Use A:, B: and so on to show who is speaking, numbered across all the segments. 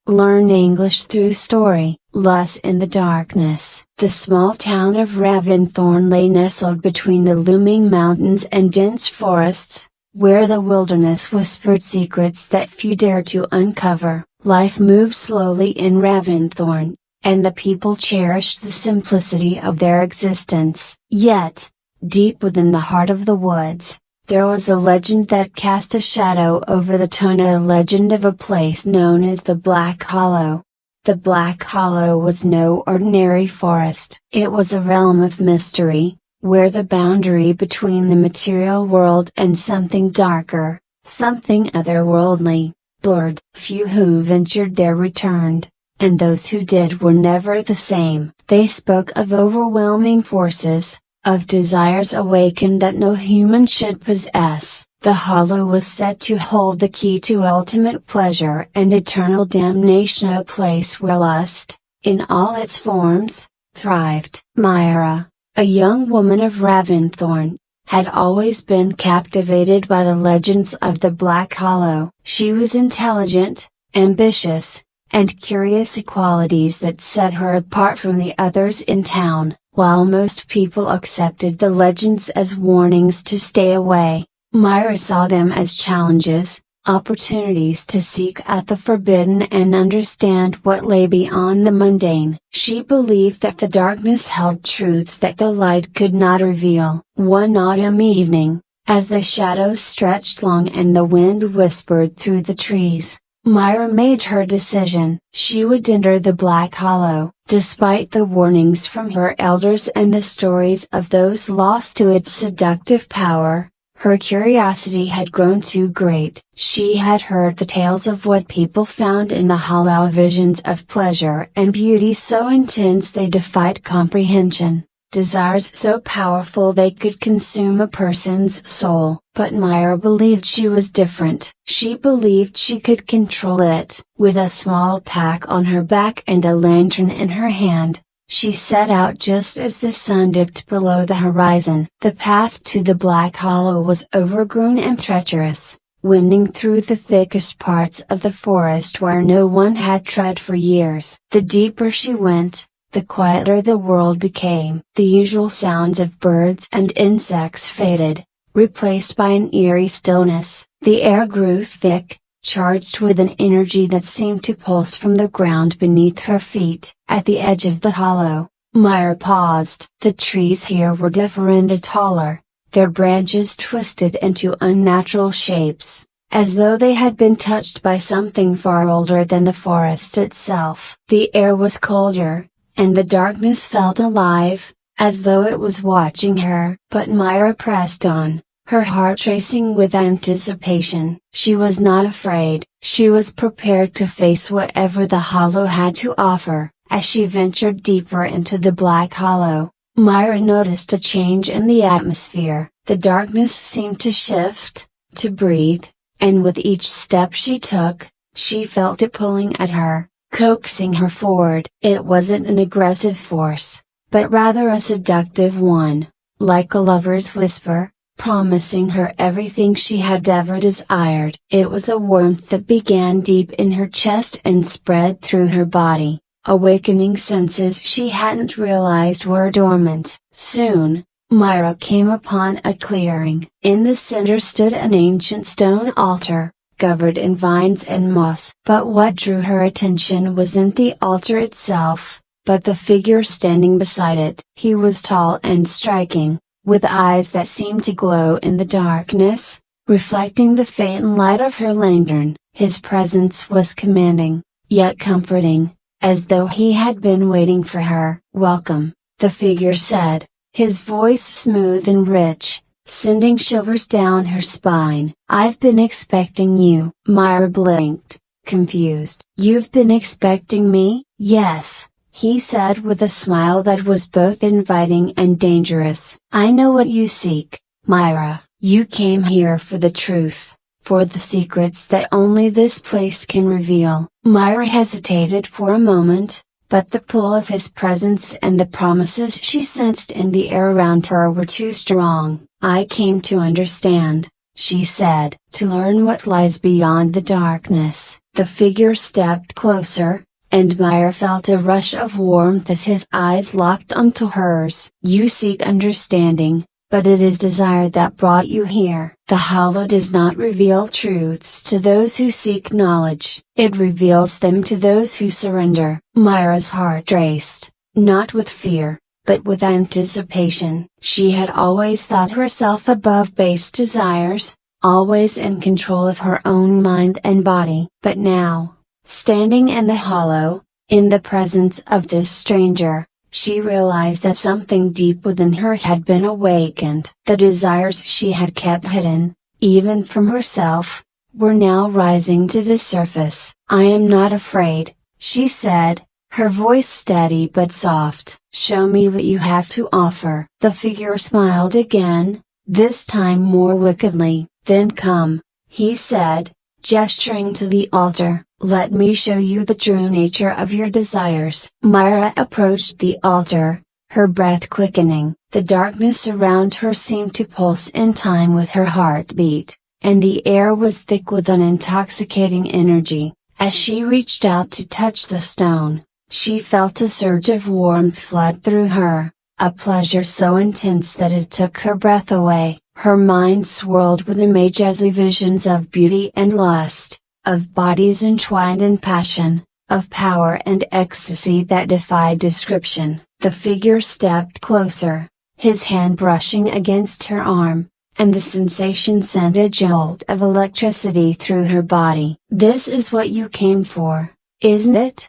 A: Learn English through story. Less in the darkness. The small town of Ravensthorn lay nestled between the looming mountains and dense forests, where the wilderness whispered secrets that few dared to uncover. Life moved slowly in Ravensthorn, and the people cherished the simplicity of their existence. Yet, deep within the heart of the woods, there was a legend that cast a shadow over the town, a legend of a place known as the Black Hollow. The Black Hollow was no ordinary forest. It was a realm of mystery, where the boundary between the material world and something darker, something otherworldly, blurred. Few who ventured there returned, and those who did were never the same. They spoke of overwhelming forces, of desires awakened that no human should possess. The hollow was said to hold the key to ultimate pleasure and eternal damnation, a place where lust, in all its forms, thrived. Myra, a young woman of Ravensthorn, had always been captivated by the legends of the Black Hollow. She was intelligent, ambitious, and curious, qualities that set her apart from the others in town. While most people accepted the legends as warnings to stay away, Myra saw them as challenges, opportunities to seek out the forbidden and understand what lay beyond the mundane. She believed that the darkness held truths that the light could not reveal. One autumn evening, as the shadows stretched long and the wind whispered through the trees, Myra made her decision. She would enter the Black Hollow. Despite the warnings from her elders and the stories of those lost to its seductive power, her curiosity had grown too great. She had heard the tales of what people found in the hollow, visions of pleasure and beauty so intense they defied comprehension, desires so powerful they could consume a person's soul. But Myra believed she was different. She believed she could control it. With a small pack on her back and a lantern in her hand, she set out just as the sun dipped below the horizon. The path to the Black Hollow was overgrown and treacherous, winding through the thickest parts of the forest where no one had tread for years. The deeper she went, the quieter the world became. The usual sounds of birds and insects faded, replaced by an eerie stillness. The air grew thick, charged with an energy that seemed to pulse from the ground beneath her feet. At the edge of the hollow, Myra paused. The trees here were different and taller, their branches twisted into unnatural shapes, as though they had been touched by something far older than the forest itself. The air was colder, and the darkness felt alive, as though it was watching her. But Myra pressed on, her heart racing with anticipation. She was not afraid. She was prepared to face whatever the hollow had to offer. As she ventured deeper into the Black Hollow, Myra noticed a change in the atmosphere. The darkness seemed to shift, to breathe, and with each step she took, she felt it pulling at her, coaxing her forward. It wasn't an aggressive force, but rather a seductive one, like a lover's whisper, promising her everything she had ever desired. It was a warmth that began deep in her chest and spread through her body, awakening senses she hadn't realized were dormant. Soon, Myra came upon a clearing. In the center stood an ancient stone altar, covered in vines and moss. But what drew her attention wasn't the altar itself, but the figure standing beside it. He was tall and striking, with eyes that seemed to glow in the darkness, reflecting the faint light of her lantern. His presence was commanding, yet comforting, as though he had been waiting for her. "Welcome," the figure said, his voice smooth and rich, sending shivers down her spine. "I've been expecting you." Myra blinked, confused. "You've been expecting me?" "Yes," he said with a smile that was both inviting and dangerous. "I know what you seek, Myra. You came here for the truth, for the secrets that only this place can reveal." Myra hesitated for a moment, but the pull of his presence and the promises she sensed in the air around her were too strong. "I came to understand," she said. "To learn what lies beyond the darkness." The figure stepped closer, and Myra felt a rush of warmth as his eyes locked onto hers. "You seek understanding, but it is desire that brought you here." The hollow does not reveal truths to those who seek knowledge. It reveals them to those who surrender. Myra's heart raced, not with fear, but with anticipation. She had always thought herself above base desires, always in control of her own mind and body. But now, standing in the hollow, in the presence of this stranger, she realized that something deep within her had been awakened. The desires she had kept hidden, even from herself, were now rising to the surface. "I am not afraid," she said, her voice steady but soft. "Show me what you have to offer." The figure smiled again, this time more wickedly. "Then come," he said, gesturing to the altar. "Let me show you the true nature of your desires." Myra approached the altar, her breath quickening. The darkness around her seemed to pulse in time with her heartbeat, and the air was thick with an intoxicating energy. As she reached out to touch the stone, she felt a surge of warmth flood through her, a pleasure so intense that it took her breath away. Her mind swirled with images and visions of beauty and lust, of bodies entwined in passion, of power and ecstasy that defied description. The figure stepped closer, his hand brushing against her arm, and the sensation sent a jolt of electricity through her body. "This is what you came for, isn't it?"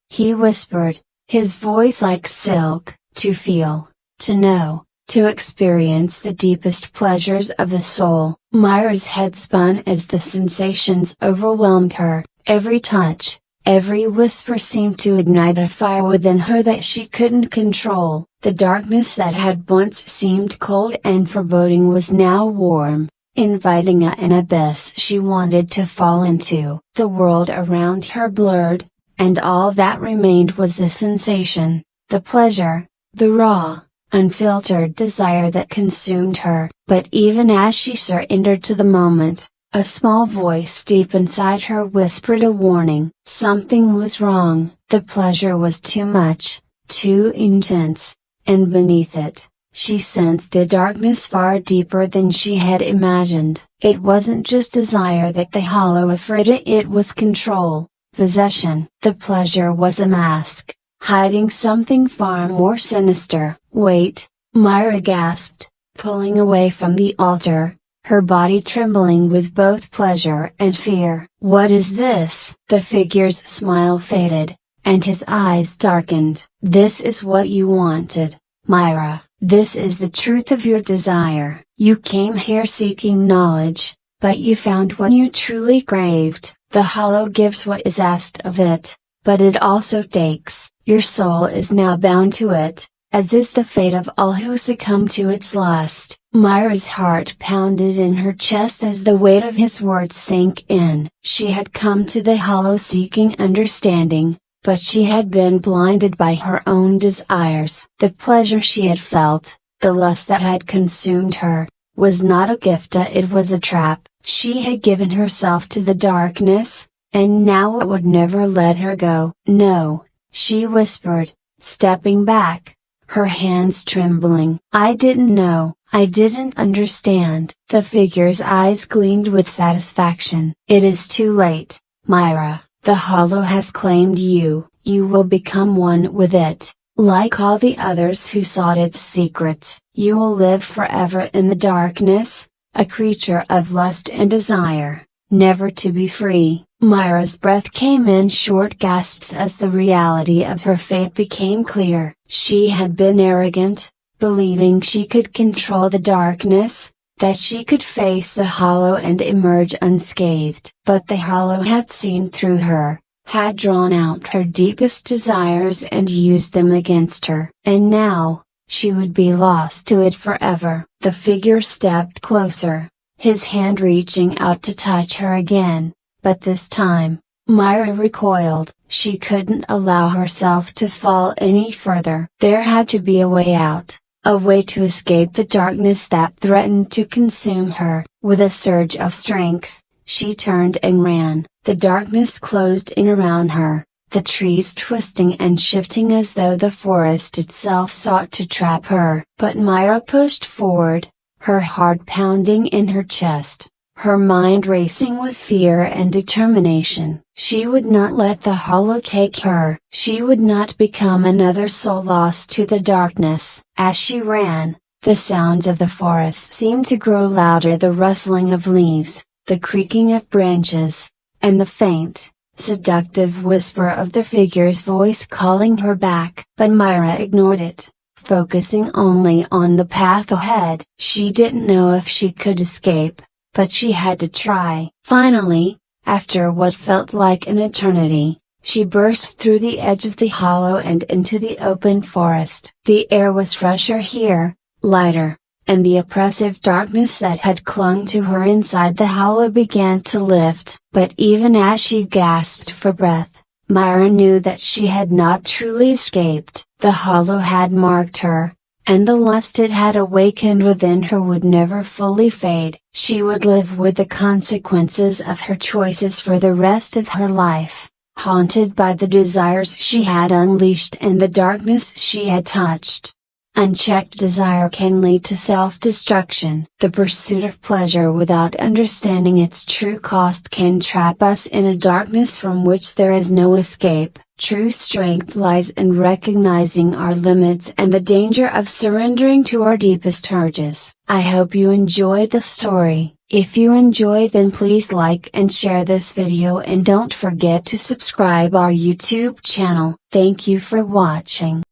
A: he whispered, his voice like silk. "To feel, to know, to experience the deepest pleasures of the soul." Myra's head spun as the sensations overwhelmed her. Every touch, every whisper seemed to ignite a fire within her that she couldn't control. The darkness that had once seemed cold and foreboding was now warm, inviting an abyss she wanted to fall into. The world around her blurred, and all that remained was the sensation, the pleasure, the raw, unfiltered desire that consumed her. But even as she surrendered to the moment, a small voice deep inside her whispered a warning. Something was wrong. The pleasure was too much, too intense, and beneath it, she sensed a darkness far deeper than she had imagined. It wasn't just desire that the hollow offered, it was control, possession. The pleasure was a mask, hiding something far more sinister. "Wait," Myra gasped, pulling away from the altar, her body trembling with both pleasure and fear. "What is this?" The figure's smile faded, and his eyes darkened. "This is what you wanted, Myra. This is the truth of your desire. You came here seeking knowledge, but you found what you truly craved. The hollow gives what is asked of it, but it also takes. Your soul is now bound to it, as is the fate of all who succumb to its lust." Myra's heart pounded in her chest as the weight of his words sank in. She had come to the hollow seeking understanding, but she had been blinded by her own desires. The pleasure she had felt, the lust that had consumed her, was not a gift, it was a trap. She had given herself to the darkness, and now it would never let her go. "No," she whispered, stepping back, her hands trembling. "I didn't know, I didn't understand." The figure's eyes gleamed with satisfaction. "It is too late, Myra. The hollow has claimed you. You will become one with it, like all the others who sought its secrets. You will live forever in the darkness, a creature of lust and desire, never to be free." Myra's breath came in short gasps as the reality of her fate became clear. She had been arrogant, believing she could control the darkness, that she could face the hollow and emerge unscathed. But the hollow had seen through her, had drawn out her deepest desires and used them against her. And now, she would be lost to it forever. The figure stepped closer, his hand reaching out to touch her again. But this time, Myra recoiled. She couldn't allow herself to fall any further. There had to be a way out, a way to escape the darkness that threatened to consume her. With a surge of strength, she turned and ran. The darkness closed in around her, the trees twisting and shifting as though the forest itself sought to trap her. But Myra pushed forward, her heart pounding in her chest, her mind racing with fear and determination. She would not let the hollow take her. She would not become another soul lost to the darkness. As she ran, the sounds of the forest seemed to grow louder, the rustling of leaves, the creaking of branches, and the faint, seductive whisper of the figure's voice calling her back. But Myra ignored it, focusing only on the path ahead. She didn't know if she could escape, but she had to try. Finally, after what felt like an eternity, she burst through the edge of the hollow and into the open forest. The air was fresher here, lighter, and the oppressive darkness that had clung to her inside the hollow began to lift. But even as she gasped for breath, Myra knew that she had not truly escaped. The hollow had marked her, and the lust it had awakened within her would never fully fade. She would live with the consequences of her choices for the rest of her life, haunted by the desires she had unleashed and the darkness she had touched. Unchecked desire can lead to self-destruction. The pursuit of pleasure without understanding its true cost can trap us in a darkness from which there is no escape. True strength lies in recognizing our limits and the danger of surrendering to our deepest urges. I hope you enjoyed the story. If you enjoyed, then please like and share this video, and don't forget to subscribe our YouTube channel. Thank you for watching.